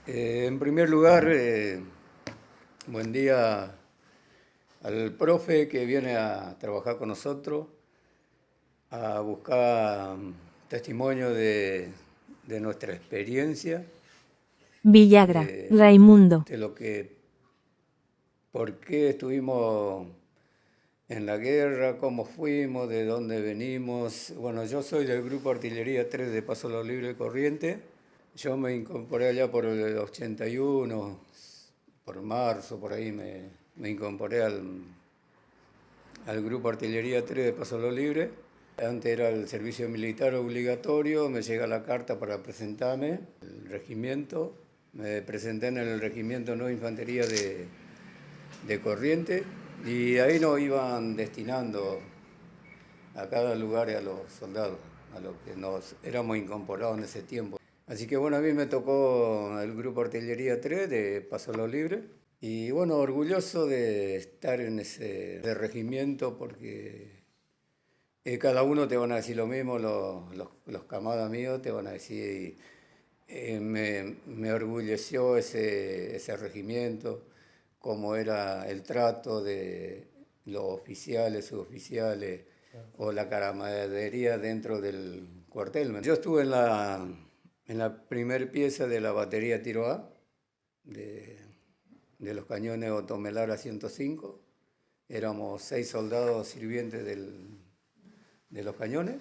En primer lugar, buen día al profe que viene a trabajar con nosotros, a buscar testimonio de nuestra experiencia, Villagra, de, Raimundo. de lo que, por qué estuvimos en la guerra, cómo fuimos, de dónde venimos. Bueno, yo soy del Grupo Artillería 3 de Paso Los Libres de Corrientes. Yo me incorporé allá por el 81, por marzo, por ahí me incorporé al Grupo Artillería 3 de Paso Los Libres. Antes era el servicio militar obligatorio, me llega la carta para presentarme, el regimiento. Me presenté en el Regimiento No Infantería de Corrientes y ahí nos iban destinando a cada lugar a los soldados, a los que nos éramos incorporados en ese tiempo. Así que bueno, a mí me tocó el Grupo Artillería 3 de Paso Los Libres. Y bueno, orgulloso de estar en ese regimiento porque cada uno te van a decir lo mismo, los camadas míos te van a decir, me orgulleció ese regimiento, cómo era el trato de los oficiales, suboficiales, o la camaradería dentro del cuartel. Yo estuve en la primer pieza de la batería tiro A, de, de los cañones Otomelara 105. Éramos 6 soldados sirvientes de los cañones.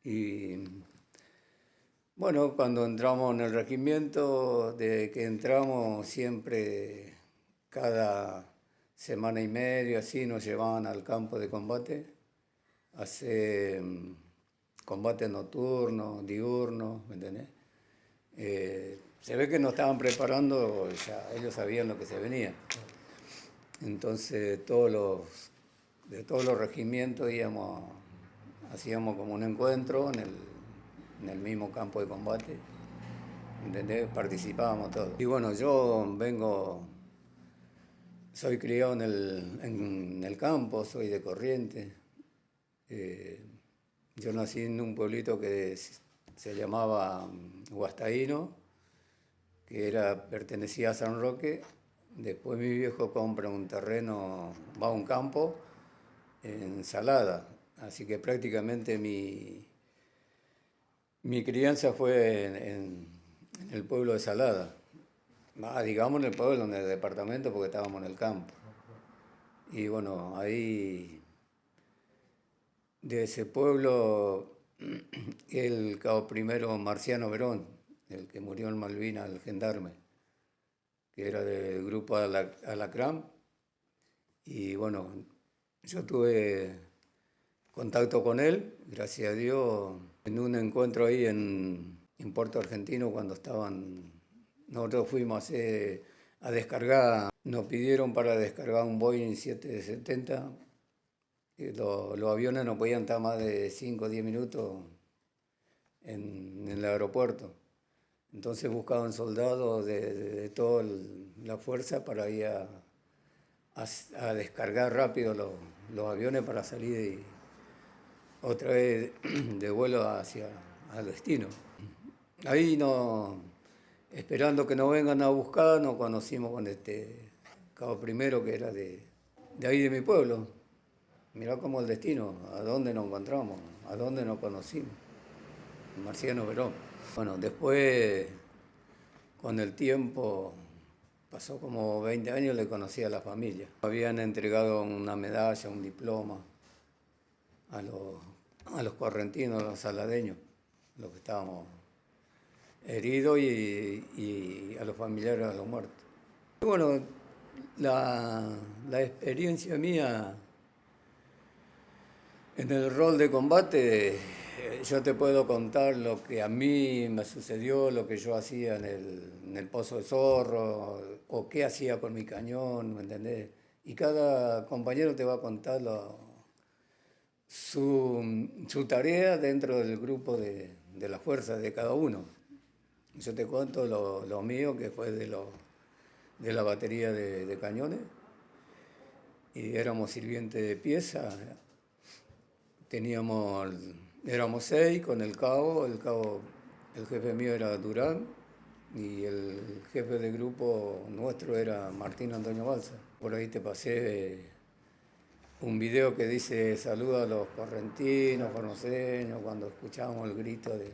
Y bueno, cuando entramos en el regimiento, de que entramos siempre cada semana y media, así nos llevaban al campo de combate, a hacer combate nocturno, diurno, ¿me entendés? Se ve que nos estaban preparando, ya ellos sabían lo que se venía. Entonces de todos los regimientos hacíamos como un encuentro en el mismo campo de combate, ¿entendés? Participábamos todos. Y bueno, soy criado en el campo, soy de Corrientes. Yo nací en un pueblito que se llamaba Guastaíno, que pertenecía a San Roque. Después mi viejo compra un terreno, va a un campo en Salada, así que prácticamente mi crianza fue en el pueblo de Salada. Digamos en el pueblo, en el departamento, porque estábamos en el campo. Y bueno, ahí de ese pueblo, el cabo primero Marciano Verón, el que murió en Malvinas, el gendarme, que era del grupo Alacrán. Y bueno, yo tuve contacto con él, gracias a Dios, en un encuentro ahí en Puerto Argentino cuando nosotros fuimos a descargar, nos pidieron para descargar un Boeing 770. Los aviones no podían estar más de 5 o 10 minutos en el aeropuerto. Entonces buscaban soldados de toda la fuerza para ir a descargar rápido los aviones para salir otra vez de vuelo hacia al destino. Ahí esperando que nos vengan a buscar, nos conocimos con este cabo primero que era de ahí de mi pueblo. Mirá cómo el destino, a dónde nos encontramos, a dónde nos conocimos. Marciano Verón. Bueno, después, con el tiempo, pasó como 20 años, le conocí a la familia. Habían entregado una medalla, un diploma a los correntinos, a los saladeños, los que estábamos heridos y a los familiares de los muertos. Y bueno, la experiencia mía en el rol de combate, yo te puedo contar lo que a mí me sucedió, lo que yo hacía en el Pozo de Zorro, o qué hacía con mi cañón, ¿me entendés? Y cada compañero te va a contar su tarea dentro del grupo de la fuerza de cada uno. Yo te cuento lo mío, que fue de la batería de cañones, y éramos sirvientes de pieza. Éramos 6 con el jefe mío era Durán, y el jefe de grupo nuestro era Martín Antonio Balsa. Por ahí te pasé un video que dice saluda a los correntinos, formoseños, cuando escuchábamos el grito de...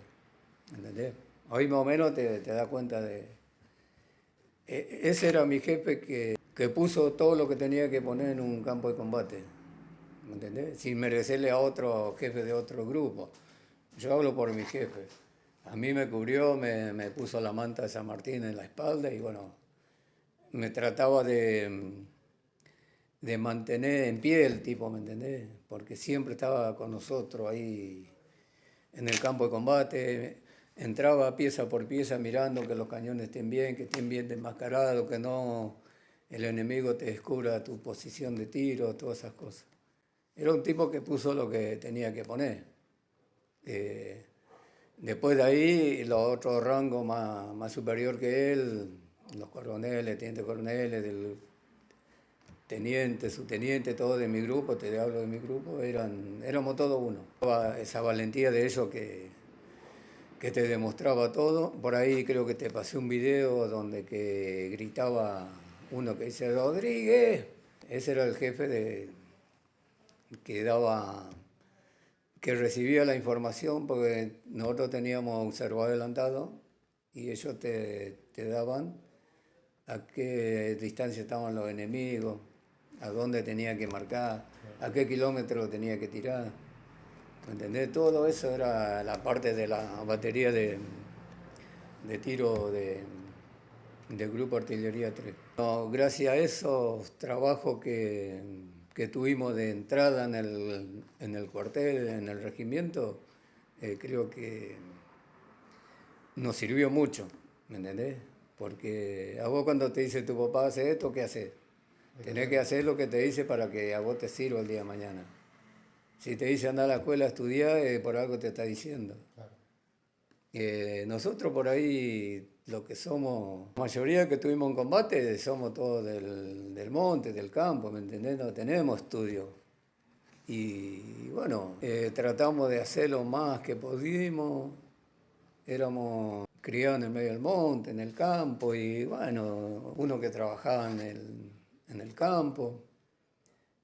¿Entendés? Hoy más o menos te das cuenta de... Ese era mi jefe que puso todo lo que tenía que poner en un campo de combate. ¿Me entendés? Sin merecerle a otro jefe de otro grupo. Yo hablo por mi jefe. A mí me cubrió, me puso la manta de San Martín en la espalda y bueno, me trataba de mantener en pie el tipo, ¿me entendés? Porque siempre estaba con nosotros ahí en el campo de combate, entraba pieza por pieza mirando que los cañones estén bien, que estén bien desmascarados, que no el enemigo te descubra tu posición de tiro, todas esas cosas. Era un tipo que puso lo que tenía que poner. Después de ahí, los otros rangos más superior que él, los coroneles, tenientes coroneles, del teniente, subteniente, todos de mi grupo, te hablo de mi grupo, éramos todos uno. Esa valentía de ellos que te demostraba todo. Por ahí creo que te pasé un video donde que gritaba uno que dice Rodríguez. Ese era el jefe que daba, que recibía la información porque nosotros teníamos observador adelantado y ellos te daban a qué distancia estaban los enemigos, a dónde tenía que marcar, a qué kilómetro tenía que tirar. ¿Me entendés? Todo eso era la parte de la batería de tiro del Grupo Artillería 3. No, gracias a esos trabajos que tuvimos de entrada en el cuartel, en el regimiento, creo que nos sirvió mucho, ¿me entendés? Porque a vos cuando te dice tu papá hace esto, ¿qué haces? Tenés que hacer lo que te dice para que a vos te sirva el día de mañana. Si te dice andar a la escuela a estudiar, por algo te está diciendo. Claro. Nosotros por ahí, lo que somos, la mayoría que tuvimos en combate, somos todos del monte, del campo, ¿me entendés? No tenemos estudio. Y bueno, tratamos de hacer lo más que pudimos. Éramos criados en el medio del monte, en el campo, y bueno, uno que trabajaba en el campo,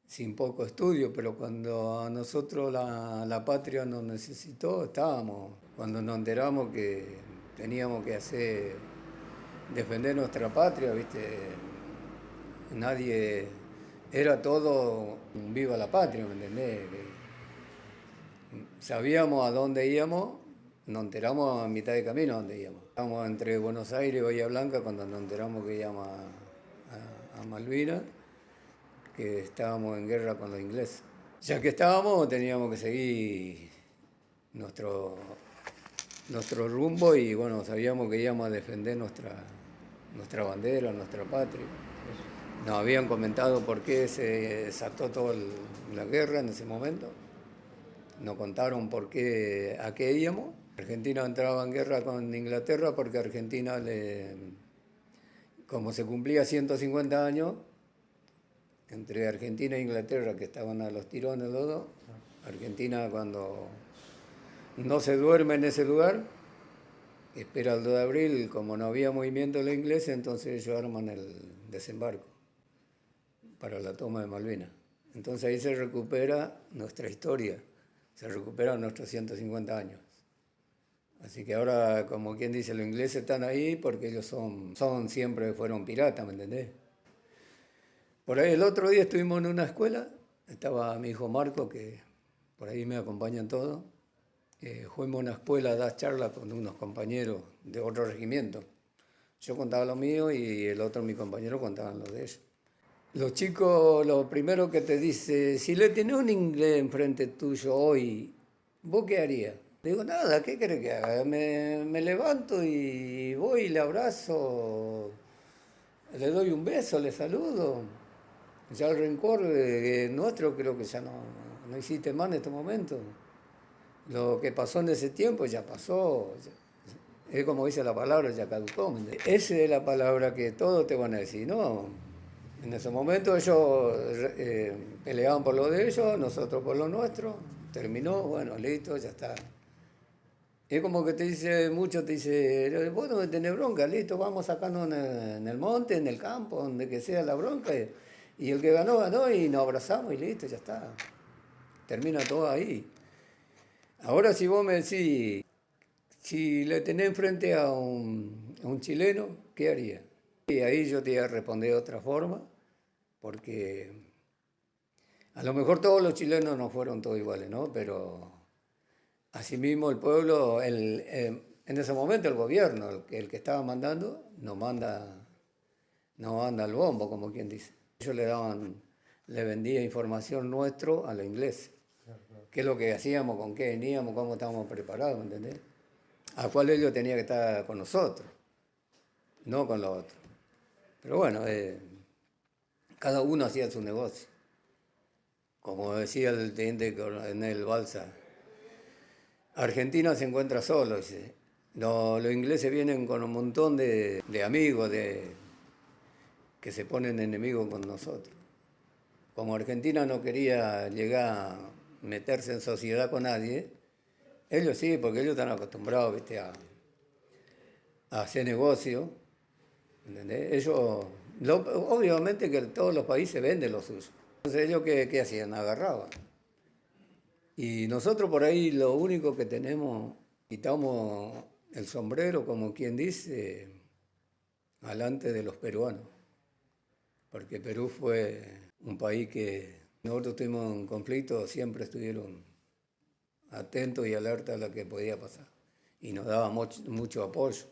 sin poco estudio, pero cuando a nosotros la patria nos necesitó, estábamos. Cuando nos enteramos que teníamos que defender nuestra patria, ¿viste? Nadie, era todo un viva la patria, ¿me entendés? Sabíamos a dónde íbamos, nos enteramos a mitad de camino a dónde íbamos. Estábamos entre Buenos Aires y Bahía Blanca cuando nos enteramos que íbamos a Malvinas, que estábamos en guerra con los ingleses. Ya que estábamos, teníamos que seguir nuestro rumbo y bueno, sabíamos que íbamos a defender nuestra bandera, nuestra patria. Nos habían comentado por qué se desató toda la guerra en ese momento. Nos contaron a qué íbamos. Argentina entraba en guerra con Inglaterra porque Argentina, como se cumplía 150 años, entre Argentina e Inglaterra, que estaban a los tirones los dos, Argentina cuando no se duerme en ese lugar, espera el 2 de abril, como no había movimiento de los ingleses, entonces ellos arman el desembarco para la toma de Malvinas. Entonces ahí se recupera nuestra historia, se recuperan nuestros 150 años. Así que ahora, como quien dice, los ingleses están ahí porque ellos siempre fueron piratas, ¿me entendés? Por ahí el otro día estuvimos en una escuela, estaba mi hijo Marco, que por ahí me acompañan todos. Fuimos a una escuela a dar charlas con unos compañeros de otro regimiento. Yo contaba lo mío y el otro, mi compañero, contaban lo de ellos. Los chicos, lo primero que te dice, si le tenés un inglés enfrente tuyo hoy, ¿vos qué harías? Le digo, nada, ¿qué querés que haga? Me levanto y voy, le abrazo, le doy un beso, le saludo. Ya el rencor nuestro creo que ya no existe más en este momento. Lo que pasó en ese tiempo ya pasó. Es como dice la palabra, ya caducó. Esa es la palabra que todos te van a decir, ¿no? En ese momento ellos peleaban por lo de ellos, nosotros por lo nuestro. Terminó, bueno, listo, ya está. Es como que te dice, mucho te dice, vos no me tenés bronca, listo, vamos sacando en el monte, en el campo, donde que sea la bronca. Y el que ganó, ganó y nos abrazamos y listo, ya está. Termina todo ahí. Ahora si vos me decís, si le tenés enfrente a un chileno, ¿qué haría? Y ahí yo te iba a responder de otra forma, porque a lo mejor todos los chilenos no fueron todos iguales, ¿no? Pero asimismo el pueblo, en ese momento el gobierno, el que estaba mandando, no manda el bombo, como quien dice. Ellos le vendía información nuestro a los ingleses. ¿Qué es lo que hacíamos, con qué veníamos, cómo estábamos preparados, ¿me entendés? A cuál ellos tenía que estar con nosotros, no con los otros. Pero bueno, cada uno hacía su negocio. Como decía el teniente coronel Balsa, Argentina se encuentra solo, dice. Los ingleses vienen con un montón de amigos que se ponen enemigos con nosotros. Como Argentina no quería llegar a meterse en sociedad con nadie, ellos sí, porque ellos están acostumbrados, ¿viste? A hacer negocio, ¿entendés? Ellos, obviamente que todos los países venden lo suyo. Entonces ellos, ¿qué hacían? Agarraban. Y nosotros por ahí lo único que tenemos, quitamos el sombrero, como quien dice, alante de los peruanos. Porque Perú fue un país que nosotros tuvimos en conflicto, siempre estuvieron atentos y alerta a lo que podía pasar. Y nos daba mucho apoyo.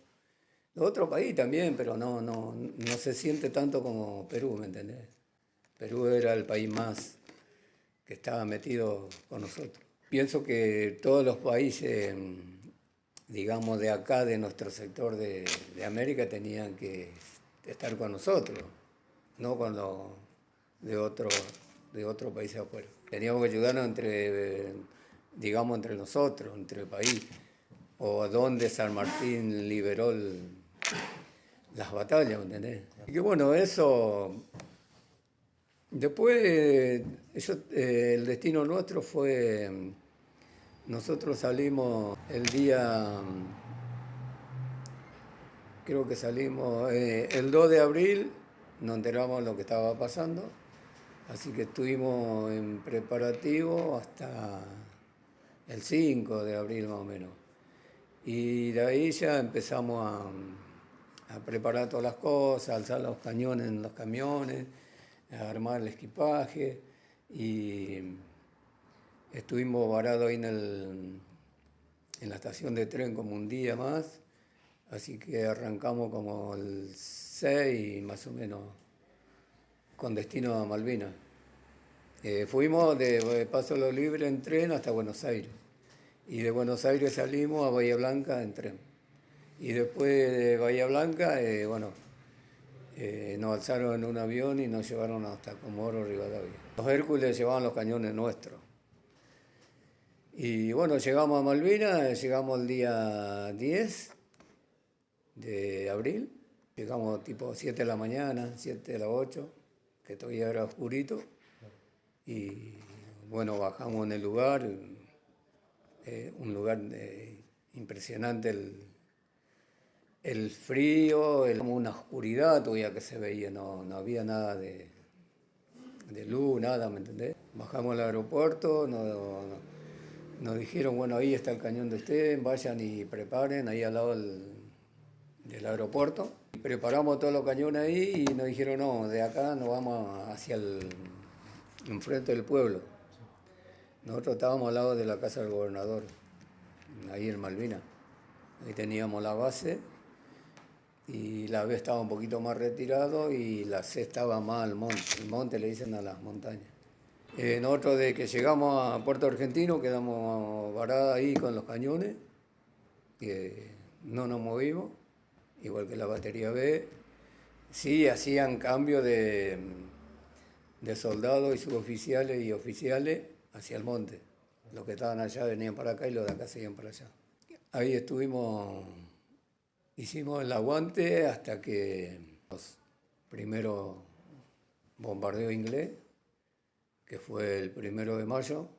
Los otros países también, pero no se siente tanto como Perú, ¿me entendés? Perú era el país más que estaba metido con nosotros. Pienso que todos los países, digamos, de acá, de nuestro sector de América, tenían que estar con nosotros, no con los de otros países afuera. Teníamos que ayudarnos digamos, entre nosotros, entre el país, o donde San Martín liberó las batallas, ¿me entendés? Y que bueno, eso. Después, el destino nuestro fue, nosotros salimos el día, creo que salimos el 2 de abril, nos enteramos de lo que estaba pasando, así que estuvimos en preparativo hasta el 5 de abril más o menos. Y de ahí ya empezamos a preparar todas las cosas, a alzar los cañones en los camiones, a armar el equipaje y estuvimos varados ahí en la estación de tren como un día más, así que arrancamos como el 6 más o menos con destino a Malvinas. Fuimos de Paso a los Libres en tren hasta Buenos Aires y de Buenos Aires salimos a Bahía Blanca en tren. Y después de Bahía Blanca, nos alzaron en un avión y nos llevaron hasta Comodoro Rivadavia. Los Hércules llevaban los cañones nuestros. Y bueno, llegamos a Malvinas, llegamos el día 10 de abril, llegamos tipo 7 de la mañana, 7 de las 8, que todavía era oscurito. Y bueno, bajamos en el lugar, un lugar impresionante, el frío, como una oscuridad todavía que se veía, no había nada de luz, nada, ¿me entendés? Bajamos al aeropuerto, nos dijeron, bueno, ahí está el cañón de ustedes, vayan y preparen, ahí al lado del aeropuerto. Y preparamos todos los cañones ahí y nos dijeron, no, de acá nos vamos hacia enfrente del pueblo. Nosotros estábamos al lado de la casa del gobernador, ahí en Malvinas. Ahí teníamos la base y la B estaba un poquito más retirado y la C estaba más al monte. El monte le dicen a las montañas. Nosotros de que llegamos a Puerto Argentino quedamos varados ahí con los cañones, no nos movimos, igual que la batería B. Sí hacían cambio de soldados y suboficiales y oficiales hacia el monte. Los que estaban allá venían para acá y los de acá seguían para allá. Ahí hicimos el aguante hasta que los primeros bombardeos inglés, que fue el 1 de mayo,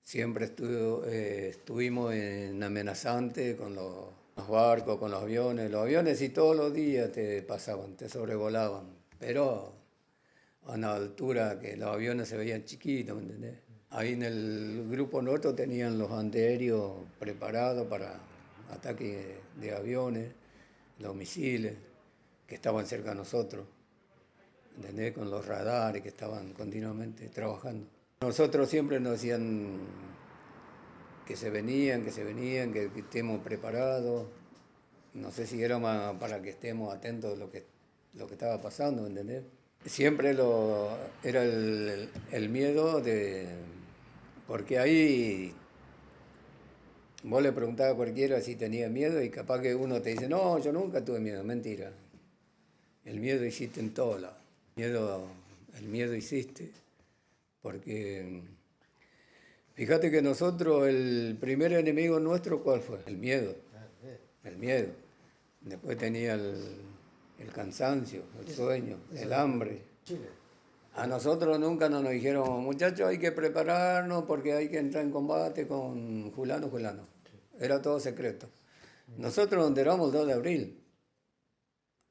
Siempre estuvimos en amenazante con los barcos, con los aviones. Los aviones sí todos los días te pasaban, te sobrevolaban, pero a una altura que los aviones se veían chiquitos, ¿me entendés? Ahí en el grupo nuestro tenían los antiaéreos preparados para ataques de aviones, los misiles que estaban cerca de nosotros, ¿entendés? Con los radares que estaban continuamente trabajando. Nosotros siempre nos decían que se venían, que estemos preparados. No sé si era más para que estemos atentos de lo que estaba pasando, ¿entendés? Siempre era el miedo porque ahí vos le preguntabas a cualquiera si tenía miedo y capaz que uno te dice, no, yo nunca tuve miedo. Mentira. El miedo existe en todos lados. El miedo existe porque fíjate que nosotros, el primer enemigo nuestro, ¿cuál fue? El miedo. El miedo. Después tenía el cansancio, el sueño, el hambre. A nosotros nunca nos dijeron, muchachos, hay que prepararnos porque hay que entrar en combate con fulano. Era todo secreto. Nosotros nos enteramos el 2 de abril,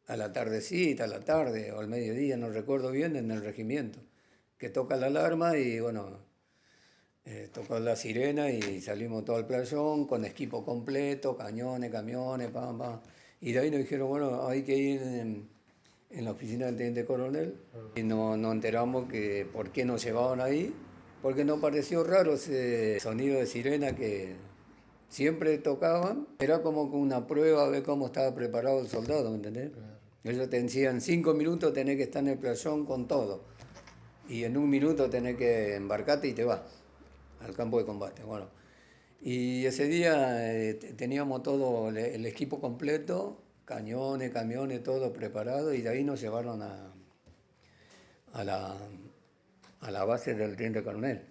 a la tardecita, a la tarde o al mediodía, no recuerdo bien, en el regimiento, que toca la alarma y bueno, tocó la sirena y salimos todo al playón con equipo completo, cañones, pam, pam. Y de ahí nos dijeron, bueno, hay que ir en la oficina del teniente coronel. Y nos enteramos que por qué nos llevaban ahí, porque nos pareció raro ese sonido de sirena que siempre tocaban. Era como que una prueba de cómo estaba preparado el soldado, ¿me entendés? Ellos te decían, 5 minutos tenés que estar en el playón con todo. Y en 1 minuto tenés que embarcarte y te vas al campo de combate. Bueno, y ese día teníamos todo el equipo completo, cañones, camiones, todo preparado, y de ahí nos llevaron a la base del teniente coronel,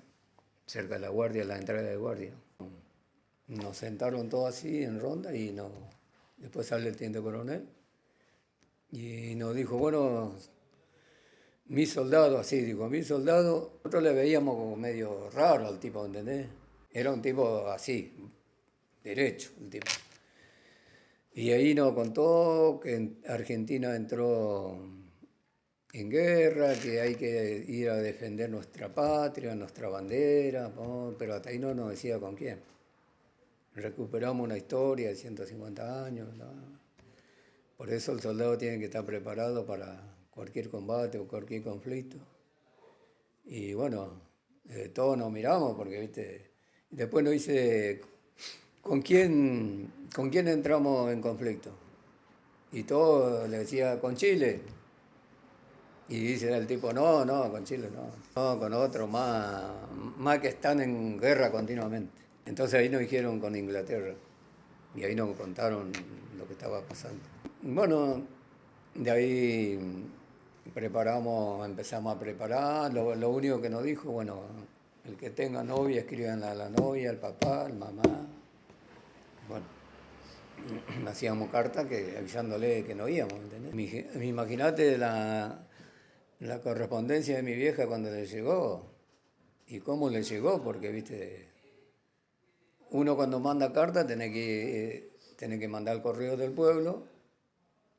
cerca de la guardia, la entrada de guardia. Nos sentaron todos así en ronda y después sale el teniente coronel y nos dijo, bueno, mi soldado, así dijo, mi soldado, nosotros le veíamos como medio raro al tipo, ¿entendés? Era un tipo así, derecho, el tipo. Y ahí nos contó que Argentina entró en guerra, que hay que ir a defender nuestra patria, nuestra bandera, ¿no? Pero hasta ahí no nos decía con quién. Recuperamos una historia de 150 años, ¿no? Por eso el soldado tiene que estar preparado para cualquier combate o cualquier conflicto. Y bueno, todos nos miramos porque, viste, después nos dice, ¿con quién entramos en conflicto? Y todos le decía, con Chile. Y dice el tipo, no, con Chile no, con otros más que están en guerra continuamente. Entonces ahí nos dijeron con Inglaterra y ahí nos contaron lo que estaba pasando. Bueno, de ahí empezamos a preparar, lo único que nos dijo, bueno, el que tenga novia, escriban a la novia, al papá, al mamá. Bueno, hacíamos cartas avisándole que no íbamos, ¿entendés? Imagínate la correspondencia de mi vieja cuando le llegó y cómo le llegó, porque, viste, uno cuando manda carta tiene que mandar el correo del pueblo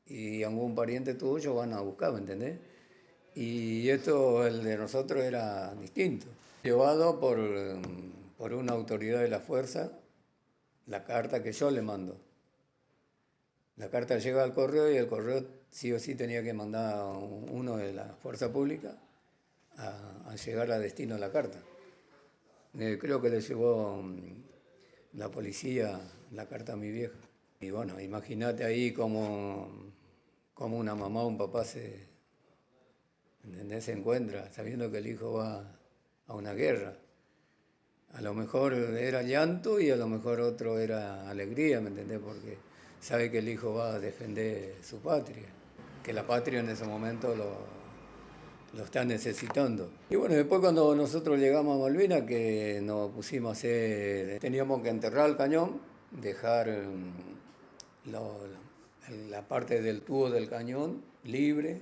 y algún pariente tuyo van a buscar, ¿me entendés? Y esto, el de nosotros, era distinto. Llevado por una autoridad de la fuerza, la carta que yo le mando. La carta llega al correo y el correo sí o sí tenía que mandar a uno de la fuerza pública a llegar a destino la carta. Creo que le llevó la policía la carta a mi vieja. Y bueno, imagínate ahí como una mamá o un papá ¿entendés? Se encuentra sabiendo que el hijo va a una guerra. A lo mejor era llanto y a lo mejor otro era alegría, ¿me entendés? Porque sabe que el hijo va a defender su patria, que la patria en ese momento lo está necesitando. Y bueno, después cuando nosotros llegamos a Malvinas, que nos pusimos a hacer, teníamos que enterrar el cañón, dejar la parte del tubo del cañón libre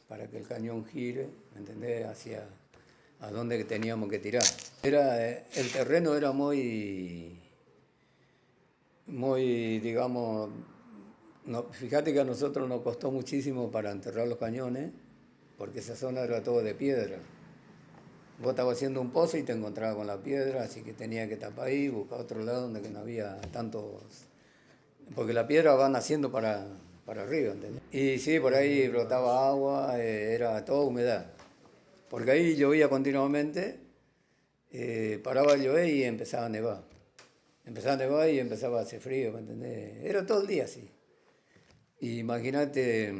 para que el cañón gire, ¿me entendés? a dónde teníamos que tirar. El terreno era muy, digamos, no, fíjate que a nosotros nos costó muchísimo para enterrar los cañones, porque esa zona era todo de piedra. Vos estabas haciendo un pozo y te encontrabas con la piedra, así que tenía que tapar ahí, buscar otro lado donde no había tantos... Porque la piedra va naciendo para arriba, ¿entendés? Y sí, por ahí brotaba agua, era toda humedad. Porque ahí llovía continuamente, paraba de llover y empezaba a nevar. Empezaba a nevar y empezaba a hacer frío, ¿me entendés? Era todo el día así. Y imagínate,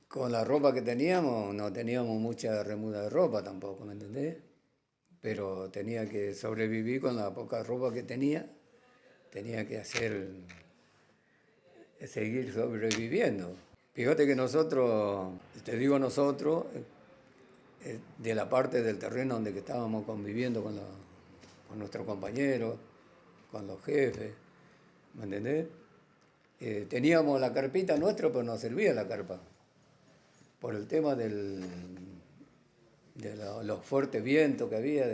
con la ropa que teníamos, no teníamos mucha remuda de ropa tampoco, ¿me entendés? Pero tenía que sobrevivir con la poca ropa que tenía que seguir sobreviviendo. Fíjate que nosotros, te digo nosotros, de la parte del terreno donde que estábamos conviviendo con nuestros compañeros, con los jefes, ¿me entendés? Teníamos la carpita nuestra, pero no servía la carpa, por el tema los fuertes vientos que había,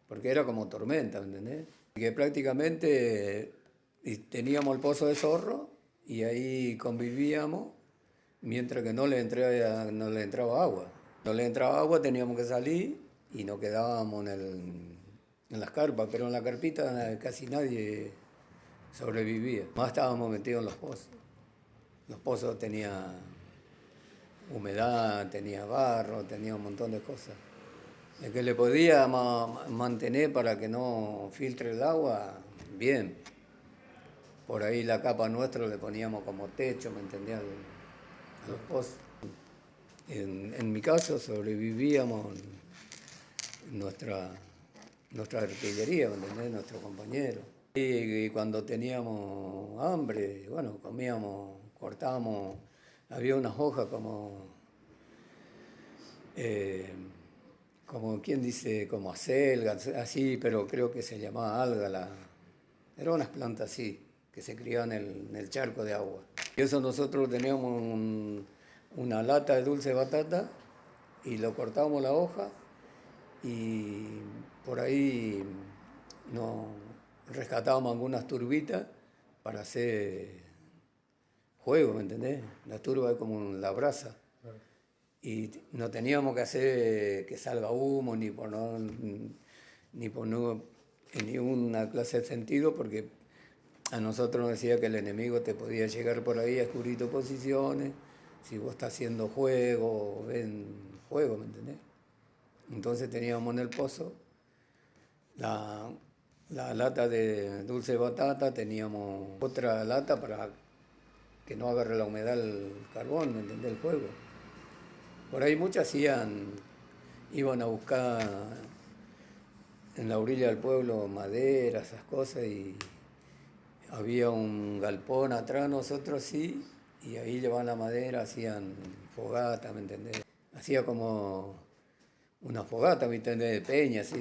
porque era como tormenta, ¿me entendés? Que prácticamente teníamos el pozo de zorro y ahí convivíamos mientras que no le entraba agua. No le entraba agua, teníamos que salir y nos quedábamos en las carpas, pero en la carpita casi nadie sobrevivía. Más estábamos metidos en los pozos. Los pozos tenían humedad, tenía barro, tenía un montón de cosas. El que le podía mantener para que no filtre el agua, bien. Por ahí la capa nuestra le poníamos como techo, ¿me entendías? A los pozos. En mi caso sobrevivíamos nuestra artillería, ¿me entendés? Nuestros compañeros. Y cuando teníamos hambre, bueno, comíamos, cortábamos, había unas hojas como quien dice, como acelga, así, pero creo que se llamaba alga, eran unas plantas así, que se criaban en el charco de agua. Y eso nosotros teníamos una lata de dulce de batata y lo cortábamos la hoja y por ahí nos rescatábamos algunas turbitas para hacer juego, ¿me entendés? La turba es como la brasa. Y no teníamos que hacer que salga humo ni por en ninguna clase de sentido, porque a nosotros nos decía que el enemigo te podía llegar por ahí a descubrir tus posiciones, si vos estás haciendo juego, ven juego, ¿me entendés? Entonces teníamos en el pozo la lata de dulce de batata, teníamos otra lata para que no agarre la humedad el carbón, ¿me entendés? El fuego. Por ahí muchas iban a buscar en la orilla del pueblo madera, esas cosas, y había un galpón atrás nosotros sí, y ahí llevaban la madera, hacían fogata, ¿me entendés? Hacía como una fogata, ¿me entendés? De peña, así.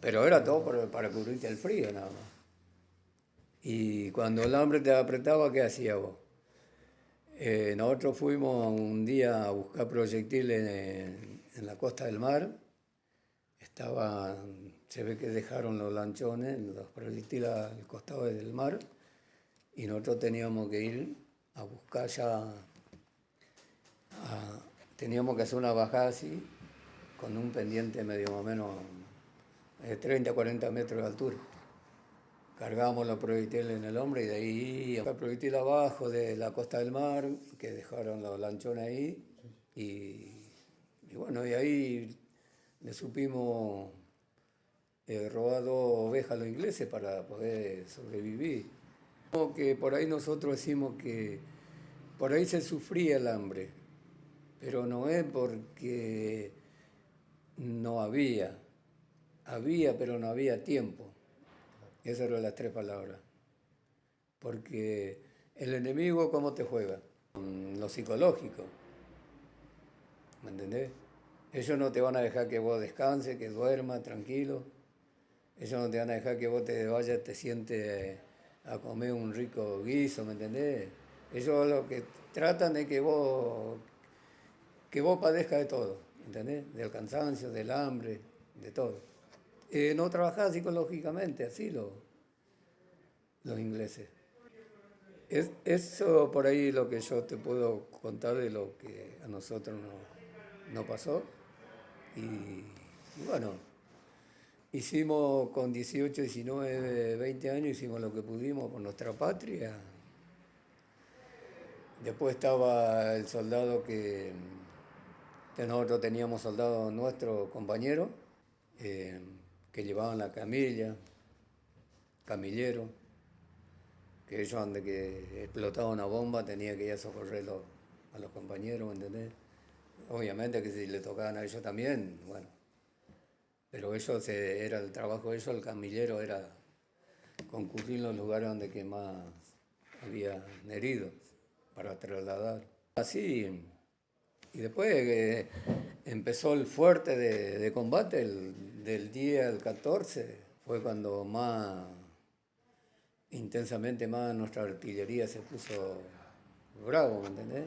Pero era todo para cubrirte el frío, nada más. Y cuando el hambre te apretaba, ¿qué hacías vos? Nosotros fuimos un día a buscar proyectiles en la costa del mar. Se ve que dejaron los lanchones, los proyectiles al costado del mar, y nosotros teníamos que ir a buscar teníamos que hacer una bajada así, con un pendiente medio más o menos de 30 a 40 metros de altura. Cargábamos los proyectiles en el hombro y de ahí el proyectil abajo de la costa del mar, que dejaron los lanchones ahí, y bueno, y ahí le supimos robar 2 ovejas a los ingleses para poder sobrevivir. Como que por ahí nosotros decimos que por ahí se sufría el hambre, pero no es porque no había pero no había tiempo. Esas eran las 3 palabras. Porque el enemigo, ¿cómo te juega? Lo psicológico, ¿me entendés? Ellos no te van a dejar que vos descanses, que duermas tranquilo. Ellos no te van a dejar que vos te vayas, te sientes a comer un rico guiso, ¿me entendés? Ellos lo que tratan es que vos que vos padezcas de todo, ¿entendés? Del cansancio, del hambre, de todo. No trabajás psicológicamente, así los ingleses. Eso por ahí lo que yo te puedo contar de lo que a nosotros nos pasó. Y bueno, hicimos con 18, 19, 20 años, hicimos lo que pudimos por nuestra patria. Después estaba el soldado que nosotros teníamos soldados nuestros compañeros, eh, que llevaban la camilla, camilleros, que ellos antes que explotaba una bomba tenía que ir a socorrerlo a los compañeros, ¿me entendés? Obviamente que si le tocaban a ellos también, bueno, pero ellos era el trabajo de ellos, el camillero era concurrir en los lugares donde que más había heridos para trasladar. Así, y después empezó el fuerte de combate, del día al 14, fue cuando más intensamente más nuestra artillería se puso bravo, ¿me entendés?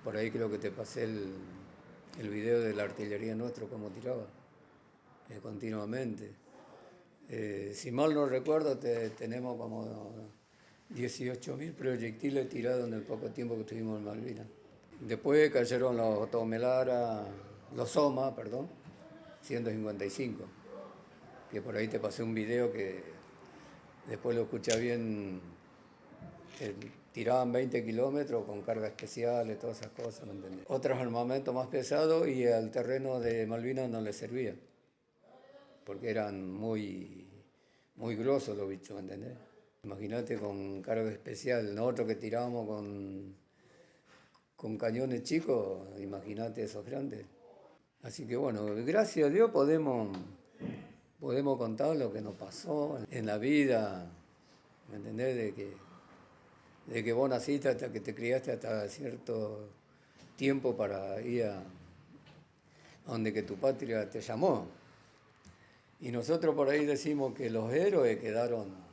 Por ahí creo que te pasé el video de la artillería nuestro, cómo tiraba continuamente. Si mal no recuerdo, tenemos como 18.000 proyectiles tirados en el poco tiempo que estuvimos en Malvinas. Después cayeron los Tomelara, los Soma, perdón, 155, que por ahí te pasé un video que después lo escuché bien, tiraban 20 kilómetros con carga especial y todas esas cosas, ¿me entendés? Otros armamentos más pesados y al terreno de Malvinas no les servía, porque eran muy grosos los bichos, ¿me entendés? Imagínate con carga especial, nosotros que tirábamos con cañones chicos, imagínate esos grandes. Así que bueno, gracias a Dios podemos contar lo que nos pasó en la vida, ¿me entendés? De que vos naciste hasta que te criaste hasta cierto tiempo para ir a donde que tu patria te llamó. Y nosotros por ahí decimos que los héroes quedaron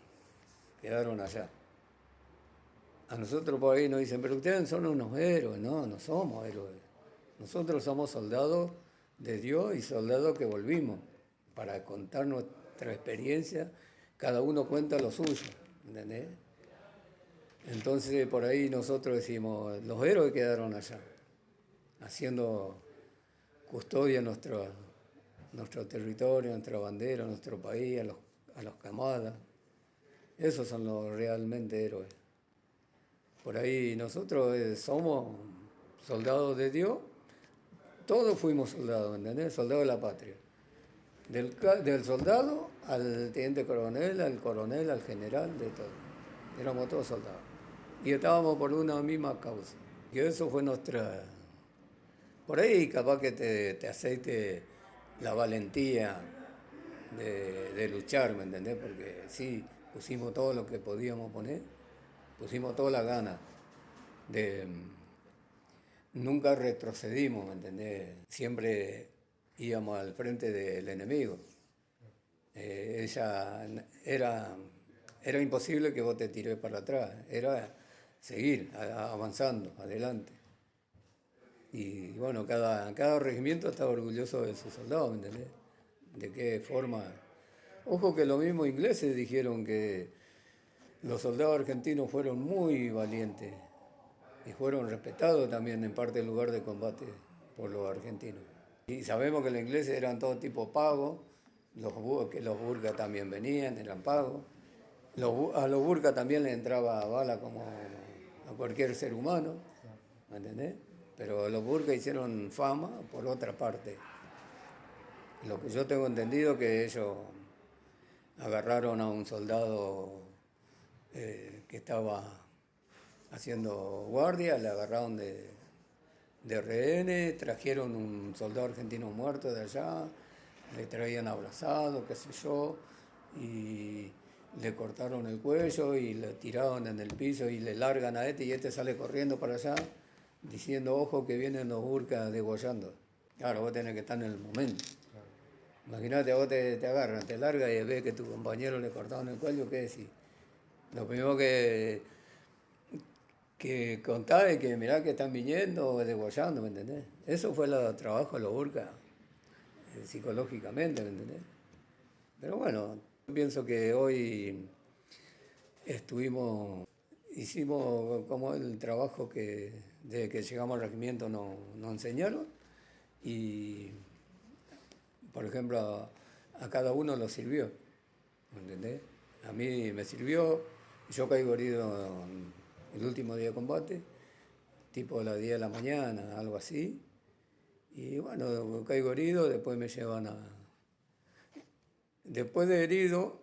allá. A nosotros por ahí nos dicen, pero ustedes son unos héroes. No, no somos héroes. Nosotros somos soldados de Dios y soldados que volvimos para contar nuestra experiencia. Cada uno cuenta lo suyo, ¿entendés? Entonces por ahí nosotros decimos, los héroes quedaron allá, haciendo custodia a nuestro territorio, nuestra bandera, nuestro país, a los camadas. Esos son los realmente héroes. Por ahí nosotros somos soldados de Dios, todos fuimos soldados, ¿entendés? Soldados de la patria. Del soldado al teniente coronel, al coronel, al general, de todo. Éramos todos soldados. Y estábamos por una misma causa. Y eso fue nuestra... Por ahí capaz que te aceite la valentía de luchar, ¿me entendés? Porque sí, pusimos todo lo que podíamos poner, pusimos toda la gana de... Nunca retrocedimos, ¿me entendés? Siempre íbamos al frente del enemigo. Era imposible que vos te tires para atrás, era seguir avanzando, adelante. Y bueno, cada regimiento estaba orgulloso de sus soldados, ¿me entendés? De qué forma. Ojo que los mismos ingleses dijeron que los soldados argentinos fueron muy valientes y fueron respetados también en parte del lugar de combate por los argentinos. Y sabemos que los ingleses eran todo tipo pagos, que los burkas también venían, eran pagos. A los burkas también les entraba bala como a cualquier ser humano, ¿me entendés? Pero los burkas hicieron fama por otra parte. Lo que yo tengo entendido que ellos agarraron a un soldado que estaba haciendo guardia, le agarraron de rehenes, trajeron un soldado argentino muerto de allá, le traían abrazado, qué sé yo, y le cortaron el cuello y le tiraron en el piso y le largan a este y este sale corriendo para allá diciendo, ojo que vienen los burkas degollando. Claro, vos tenés que estar en el momento. Imagínate, vos te agarran, te largas y ves que tu compañero le cortaron el cuello, ¿qué decís? Lo primero que que contaba y que mirá que están viniendo, degollando, ¿me entendés? Eso fue el trabajo de los Urca, psicológicamente, ¿me entendés? Pero bueno, pienso que hoy hicimos como el trabajo que desde que llegamos al regimiento nos enseñaron y, por ejemplo, a cada uno lo sirvió, ¿me entendés? A mí me sirvió, yo caigo herido el último día de combate, tipo a las 10 de la mañana, algo así, y bueno, caigo herido, después me llevan a... Después de herido,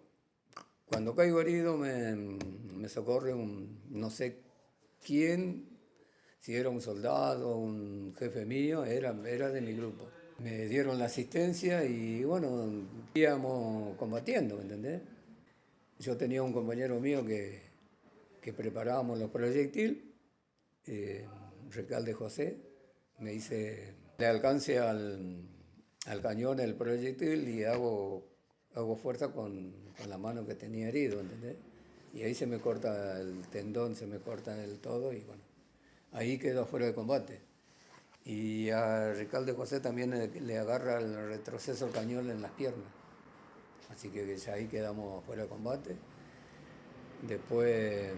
cuando caigo herido me socorre no sé quién, si era un soldado, un jefe mío, era de mi grupo. Me dieron la asistencia y bueno, íbamos combatiendo, ¿me entendés? Yo tenía un compañero mío que preparábamos los proyectiles, Recalde José, me dice, le alcance al cañón el proyectil y hago fuerza con la mano que tenía herido, ¿entendés? Y ahí se me corta el tendón, se me corta el todo y bueno, ahí quedo fuera de combate. Y a Recalde José también le agarra el retroceso el cañón en las piernas. Así que ya ahí quedamos fuera de combate. Después,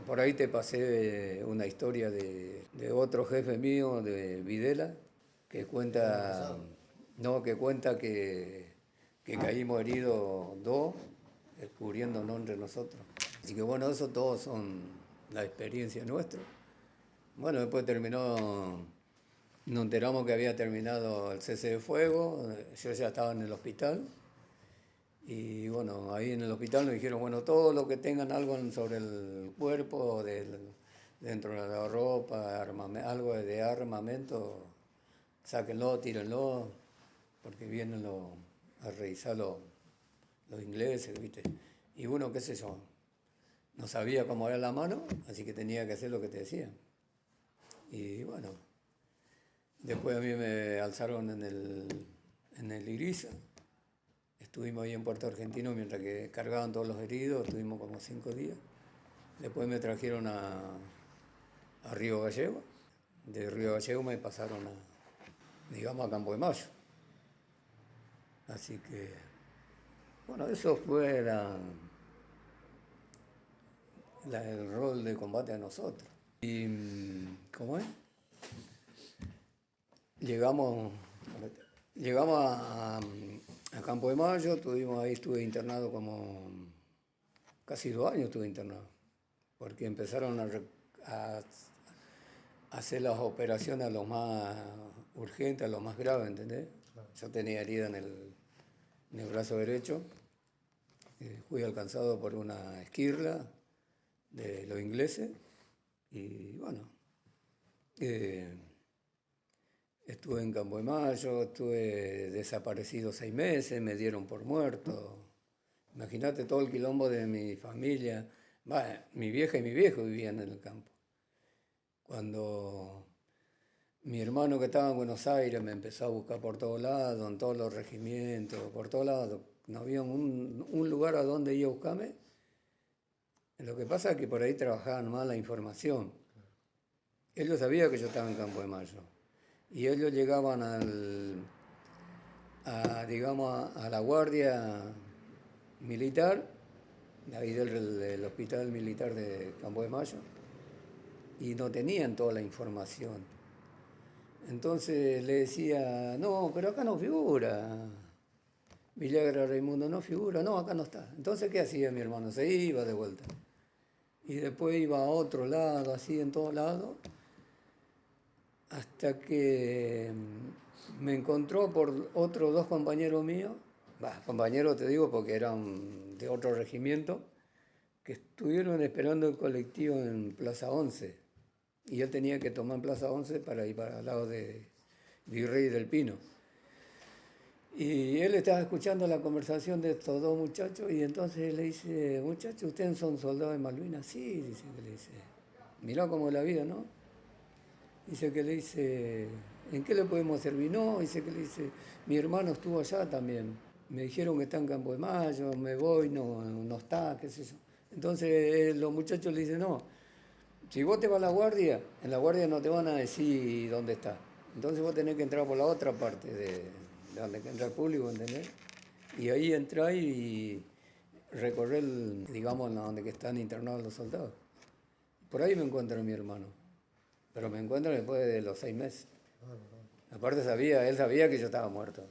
por ahí te pasé una historia de otro jefe mío, de Videla, que cuenta, no, que cuenta que caímos heridos dos, cubriéndonos entre nosotros. Así que bueno, eso todos son la experiencia nuestra. Bueno, después nos enteramos que había terminado el cese de fuego, yo ya estaba en el hospital. Y bueno, ahí en el hospital nos dijeron, bueno, todo lo que tengan algo sobre el cuerpo, dentro de la ropa, algo de armamento, sáquenlo, tírenlo, porque vienen a revisar los ingleses, ¿viste? Y uno, qué sé yo, no sabía cómo era la mano, así que tenía que hacer lo que te decían. Y bueno, después a mí me alzaron en el Iriza. Estuvimos ahí en Puerto Argentino mientras que cargaban todos los heridos, estuvimos como 5 días. Después me trajeron a Río Gallego. De Río Gallego me pasaron digamos, a Campo de Mayo. Así que, bueno, eso fue el rol de combate a nosotros. Y, ¿cómo es? Llegamos a Campo de Mayo, ahí estuve internado como casi 2 años estuve internado, porque empezaron a hacer las operaciones a lo más urgentes, a lo más grave, ¿entendés? Yo tenía herida en el brazo derecho, fui alcanzado por una esquirla de los ingleses y bueno, estuve en Campo de Mayo, estuve desaparecido 6 meses, me dieron por muerto. Imagínate todo el quilombo de mi familia. Mi vieja y mi viejo vivían en el campo. Cuando mi hermano que estaba en Buenos Aires me empezó a buscar por todos lados, en todos los regimientos, por todos lados, no había un lugar a donde ir a buscarme. Lo que pasa es que por ahí trabajaban mal la información. Ellos sabían que yo estaba en Campo de Mayo. Y ellos llegaban digamos, a la guardia militar, de ahí del hospital militar de Campo de Mayo, y no tenían toda la información. Entonces le decía, no, pero acá no figura. Villagra Raimundo no figura, no, acá no está. Entonces, ¿qué hacía mi hermano? Se iba de vuelta. Y después iba a otro lado, así en todos lados, hasta que me encontró por otros 2 compañeros míos, compañeros te digo porque eran de otro regimiento, que estuvieron esperando el colectivo en Plaza 11. Y él tenía que tomar Plaza 11 para ir para el lado de Virrey del Pino. Y él estaba escuchando la conversación de estos 2 muchachos y entonces le dice, muchachos, ¿ustedes son soldados de Malvinas? Sí, dice que le dice. Mirá cómo es la vida, ¿no? Dice que le dice, ¿en qué le podemos servir? No, dice que le dice, mi hermano estuvo allá también. Me dijeron que está en Campo de Mayo, me voy, no está, qué sé yo. Entonces los muchachos le dicen, no, Si vos te vas a la guardia, en la guardia no te van a decir dónde está. Entonces vos tenés que entrar por la otra parte de donde entra el público, ¿entendés? Y ahí entrás y recorrer, digamos, donde que están internados los soldados. Por ahí me encuentro a mi hermano, pero me encuentro después de los 6 meses. Aparte él sabía que yo estaba muerto.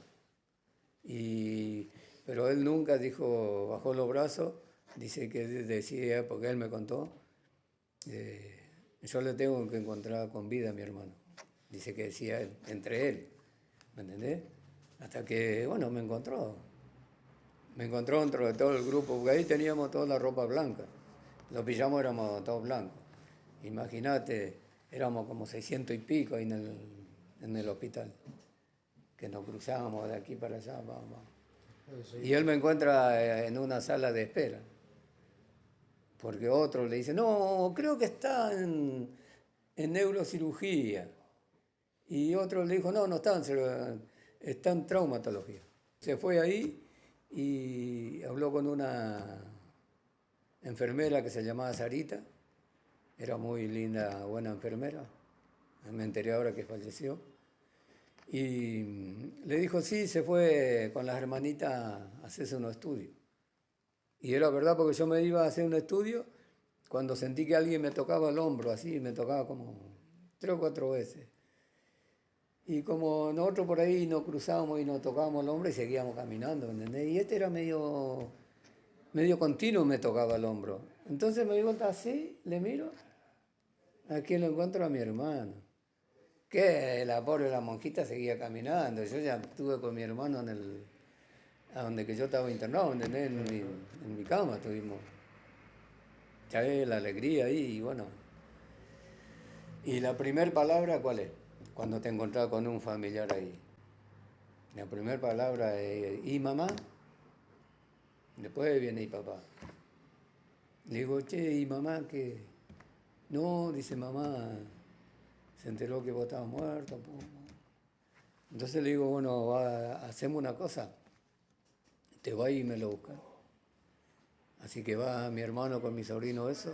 Pero él nunca dijo, bajó los brazos, dice que decía, porque él me contó, yo le tengo que encontrar con vida a mi hermano. Dice que decía él, entre él, ¿me entendés? Hasta que, bueno, me encontró. Me encontró dentro de todo el grupo, porque ahí teníamos toda la ropa blanca. Los pijamas éramos todos blancos. Imagínate, éramos como 600 y pico ahí en el hospital, que nos cruzábamos de aquí para allá, vamos. Y él me encuentra en una sala de espera, porque otro le dice, no, creo que está en neurocirugía. Y otro le dijo, no, no está en traumatología. Se fue ahí y habló con una enfermera que se llamaba Sarita. Era muy linda, buena enfermera. Me enteré ahora que falleció. Y le dijo, sí, se fue con las hermanitas a hacerse unos estudios. Y era verdad, porque yo me iba a hacer un estudio cuando sentí que alguien me tocaba el hombro, así, me tocaba como 3 o 4 veces. Y como nosotros por ahí nos cruzábamos y nos tocábamos el hombro y seguíamos caminando, ¿entendés? Y este era medio continuo, me tocaba el hombro. Entonces me di vuelta así, le miro, aquí lo encuentro a mi hermano. Que la pobre la monjita seguía caminando. Yo ya estuve con mi hermano a donde que yo estaba internado, ¿entendés? En mi cama estuvimos. Ya ves la alegría ahí y bueno. ¿Y la primera palabra cuál es? Cuando te encontrás con un familiar ahí. La primera palabra es ¿y mamá? Después viene y papá. Le digo, che, ¿y mamá qué? No, dice mamá, se enteró que vos estabas muerto. Entonces le digo, bueno, hacemos una cosa, te va y me lo buscan. Así que va mi hermano con mi sobrino eso,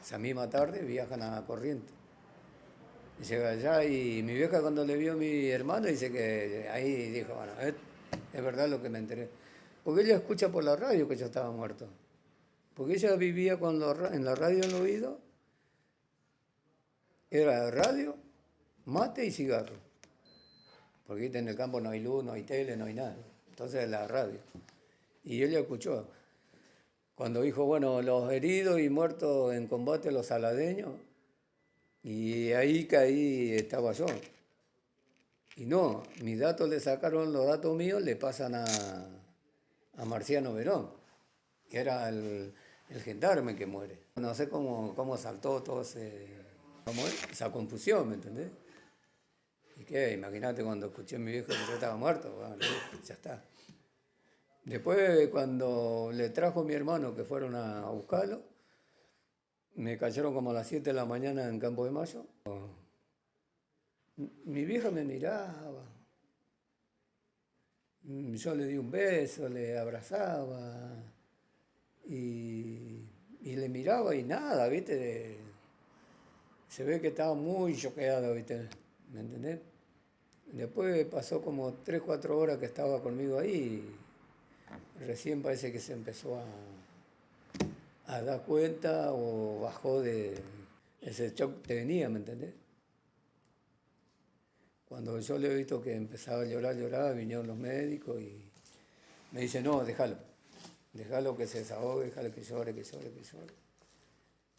esa misma tarde viajan a Corrientes. Y llega allá y mi vieja cuando le vio a mi hermano dice que ahí dijo, bueno, es verdad lo que me enteré. Porque ella escucha por la radio que yo estaba muerto. Porque ella vivía en la radio en el oído, era radio, mate y cigarro. Porque en el campo no hay luz, no hay tele, no hay nada. Entonces la radio. Y ella escuchó. Cuando dijo, bueno, los heridos y muertos en combate, los saladeños, y ahí caí, estaba yo. Y no, mis datos le sacaron, los datos míos le pasan a Marciano Verón, que era el gendarme que muere. No sé cómo saltó todo esa confusión, ¿me entendés? Y que imagínate cuando escuché a mi viejo que yo estaba muerto, bueno, ya está. Después cuando le trajo mi hermano que fueron a buscarlo, me cayeron como a las 7 de la mañana en Campo de Mayo. Mi vieja me miraba, yo le di un beso, le abrazaba y le miraba y nada, ¿viste? Se ve que estaba muy choqueado, ¿viste? ¿Me entendés? Después pasó como 3, 4 horas que estaba conmigo ahí y recién parece que se empezó a dar cuenta o bajó de ese shock que venía, ¿me entendés? Cuando yo le he visto que empezaba a llorar, vinieron los médicos y me dice, no, déjalo que se desahogue, déjalo que llore, que llore, que llore.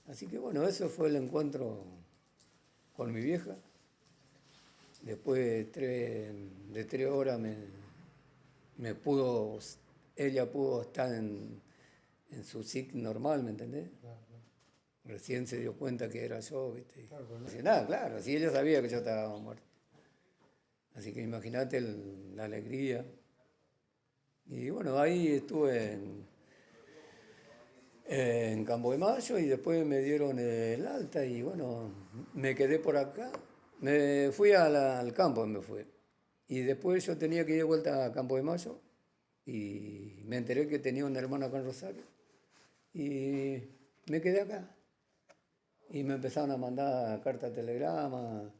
Así que bueno, eso fue el encuentro con mi vieja. Después de 3 horas ella pudo estar en su psique normal, ¿me entendés? Claro. Recién se dio cuenta que era yo, ¿viste? Claro, no dice nada, claro, si ella sabía que yo estaba muerto. Así que imagínate la alegría. Y bueno, ahí estuve en Campo de Mayo y después me dieron el alta y bueno, me quedé por acá. Me fui al campo, me fui. Y después yo tenía que ir de vuelta a Campo de Mayo y me enteré que tenía un hermano acá en Rosario y me quedé acá. Y me empezaron a mandar cartas, telegramas,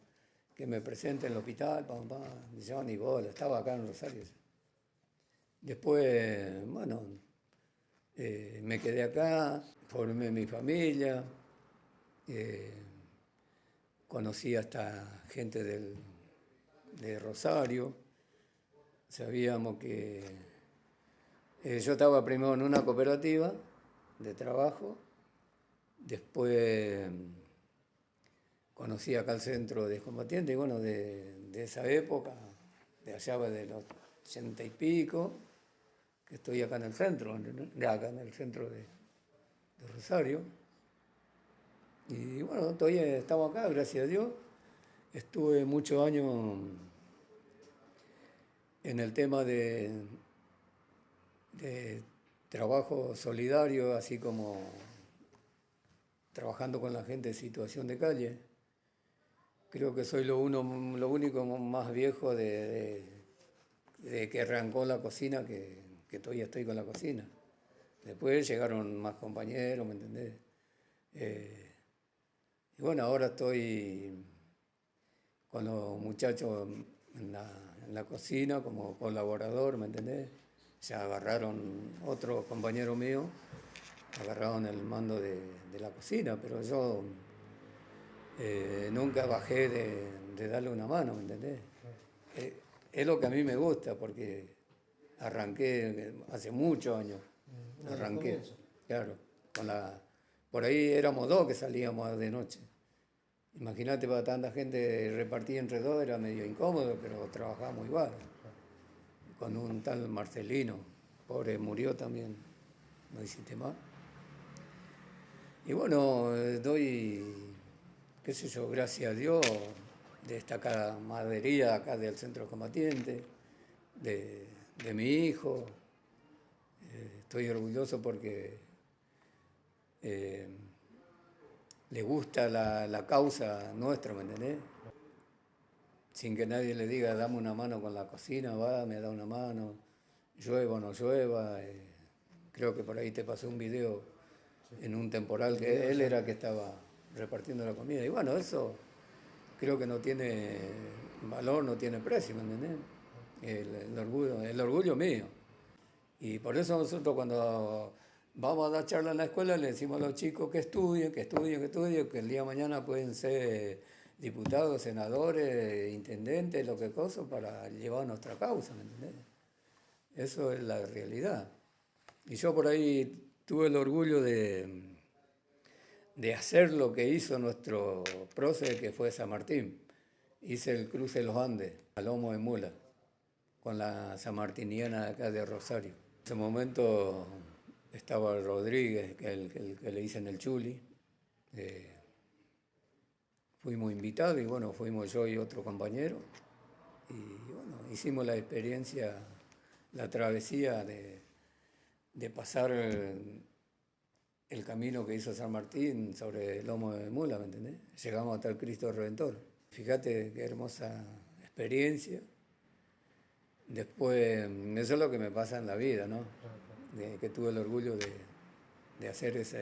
que me presente en el hospital, pam, pam. Y yo ni bola, estaba acá en Rosario. Después, bueno, me quedé acá, formé mi familia, eh, conocí hasta gente de Rosario. Sabíamos que yo estaba primero en una cooperativa de trabajo, después conocí acá el centro de combatientes, y bueno, de esa época, de allá de los 80 y pico, que estoy acá en el centro, de acá en el centro de Rosario. Y bueno, todavía estamos acá, gracias a Dios. Estuve muchos años en el tema de trabajo solidario, así como trabajando con la gente en situación de calle. Creo que soy lo único más viejo de que arrancó la cocina que todavía estoy con la cocina. Después llegaron más compañeros, ¿me entendés? Y bueno, ahora estoy con los muchachos en la cocina como colaborador, ¿me entendés? Ya agarraron otro compañero mío, agarraron el mando de la cocina, pero yo nunca bajé de darle una mano, ¿me entendés? Es lo que a mí me gusta, porque arranqué hace muchos años, arranqué, claro, por ahí éramos dos que salíamos de noche. Imagínate, para tanta gente repartida entre dos era medio incómodo, pero trabajábamos igual. Con un tal Marcelino, pobre, murió también, no hiciste más. Y bueno, doy, qué sé yo, gracias a Dios, de esta camaradería acá del centro combatiente, de mi hijo. Estoy orgulloso porque le gusta la causa nuestra, ¿me entendés? Sin que nadie le diga, dame una mano con la cocina, va, me da una mano, llueva o no llueva. Creo que por ahí te pasé un video en un temporal que él era que estaba repartiendo la comida. Y bueno, eso creo que no tiene valor, no tiene precio, ¿me entendés? El orgullo mío. Y por eso nosotros cuando vamos a dar charla en la escuela le decimos a los chicos que estudien, que estudien, que estudien, que el día de mañana pueden ser diputados, senadores, intendentes, lo que cosa, para llevar nuestra causa, ¿me entendés? Eso es la realidad. Y yo por ahí tuve el orgullo de hacer lo que hizo nuestro prócer, que fue San Martín. Hice el cruce de los Andes, a lomo de mula, con la sanmartiniana de acá de Rosario. En ese momento estaba Rodríguez, que le dicen el Chuli. Fuimos invitados y bueno, fuimos yo y otro compañero. Y bueno, hicimos la experiencia, la travesía de pasar el camino que hizo San Martín sobre el lomo de mula, ¿me entendés? Llegamos hasta el Cristo Redentor. Fíjate qué hermosa experiencia. Después, eso es lo que me pasa en la vida, ¿no? Que tuve el orgullo de hacer esa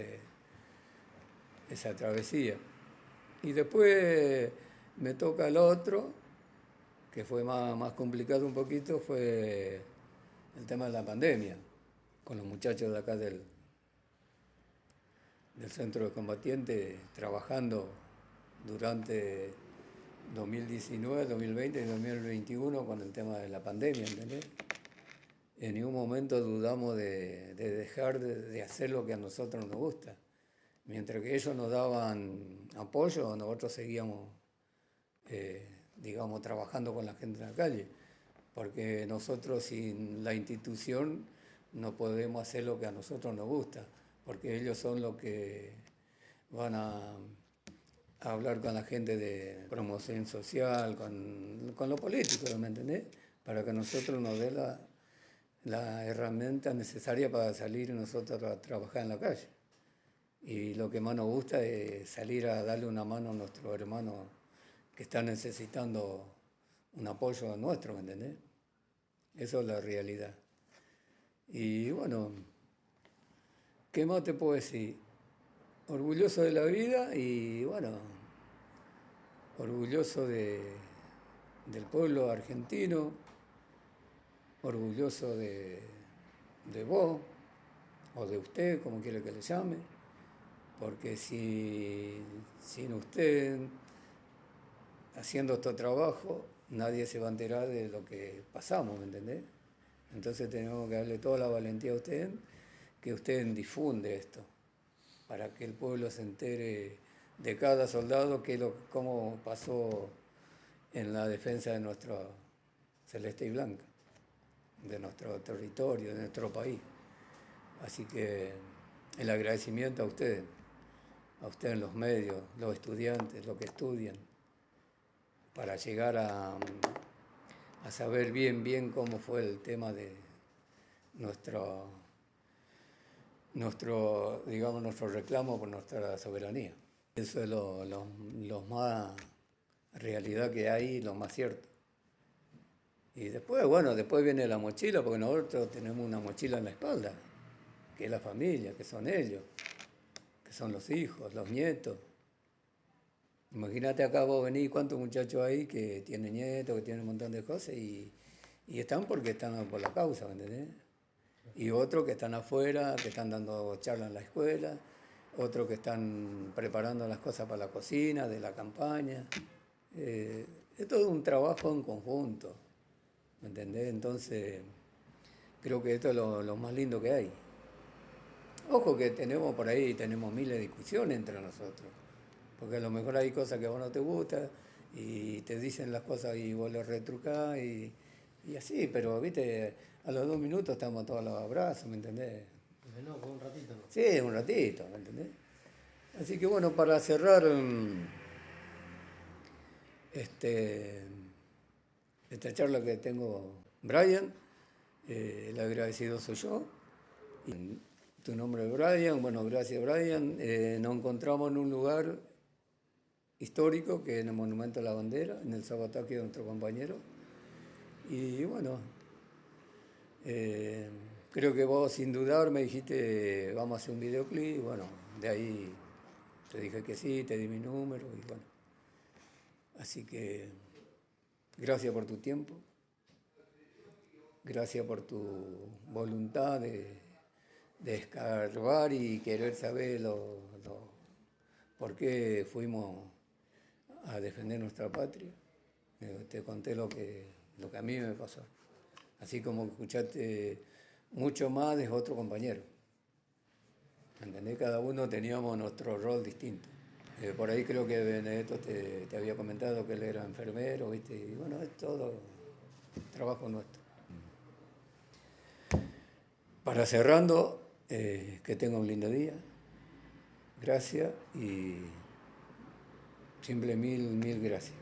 travesía. Y después me toca el otro, que fue más complicado un poquito, fue el tema de la pandemia, con los muchachos de acá del centro de combatientes trabajando durante 2019, 2020 y 2021 con el tema de la pandemia, ¿entendés? En ningún momento dudamos de dejar de hacer lo que a nosotros nos gusta. Mientras que ellos nos daban apoyo, nosotros seguíamos, digamos, trabajando con la gente en la calle. Porque nosotros sin la institución no podemos hacer lo que a nosotros nos gusta. Porque ellos son los que van a hablar con la gente de promoción social, con los políticos, ¿me entendés? Para que nosotros nos dé la herramienta necesaria para salir nosotros a trabajar en la calle. Y lo que más nos gusta es salir a darle una mano a nuestros hermanos que están necesitando un apoyo nuestro, ¿me entendés? Eso es la realidad. Y bueno, ¿qué más te puedo decir? orgulloso de la vida y bueno, orgulloso del pueblo argentino, orgulloso de vos o de usted, como quiera que le llame, porque sin usted haciendo este trabajo, nadie se va a enterar de lo que pasamos, ¿me entendés? Entonces tenemos que darle toda la valentía a usted, que usted difunde esto, para que el pueblo se entere de cada soldado cómo pasó en la defensa de nuestra celeste y blanca, de nuestro territorio, de nuestro país. Así que el agradecimiento a ustedes en los medios, los estudiantes, los que estudian, para llegar a saber bien cómo fue el tema de nuestro reclamo por nuestra soberanía. Eso es lo más realidad que hay, lo más cierto. Y después, bueno, después viene la mochila, porque nosotros tenemos una mochila en la espalda, que es la familia, que son ellos, que son los hijos, los nietos. Imagínate acá vos venís, cuántos muchachos hay que tienen nietos, que tienen un montón de cosas y están porque están por la causa, ¿me entendés? Y otros que están afuera, que están dando charlas en la escuela, otros que están preparando las cosas para la cocina, de la campaña. Es todo un trabajo en conjunto, ¿me entendés? Entonces, creo que esto es lo más lindo que hay. Ojo que tenemos miles de discusiones entre nosotros, porque a lo mejor hay cosas que a vos no te gustan y te dicen las cosas y vos les retrucás y así, pero viste, a los 2 minutos estamos todos a los abrazos, ¿me entendés? No, fue un ratito. Sí, un ratito, ¿me entendés? Así que bueno, para cerrar esta charla que tengo, Brian, el agradecido soy yo. Y tu nombre es Brian, bueno, gracias Brian. Nos encontramos en un lugar histórico, que es en el Monumento a la Bandera, en el sabotaje de nuestro compañero. Y bueno, creo que vos sin dudar me dijiste, vamos a hacer un videoclip, y bueno, de ahí te dije que sí, te di mi número, y bueno. Así que gracias por tu tiempo, gracias por tu voluntad de escarbar y querer saber por qué fuimos a defender nuestra patria. Te conté lo que a mí me pasó. Así como escuchaste mucho más de otro compañero. ¿Entendés? Cada uno teníamos nuestro rol distinto. Por ahí creo que Benedetto te había comentado que él era enfermero, ¿viste? Y bueno, es todo trabajo nuestro. Para cerrando, que tenga un lindo día. Gracias y siempre mil gracias.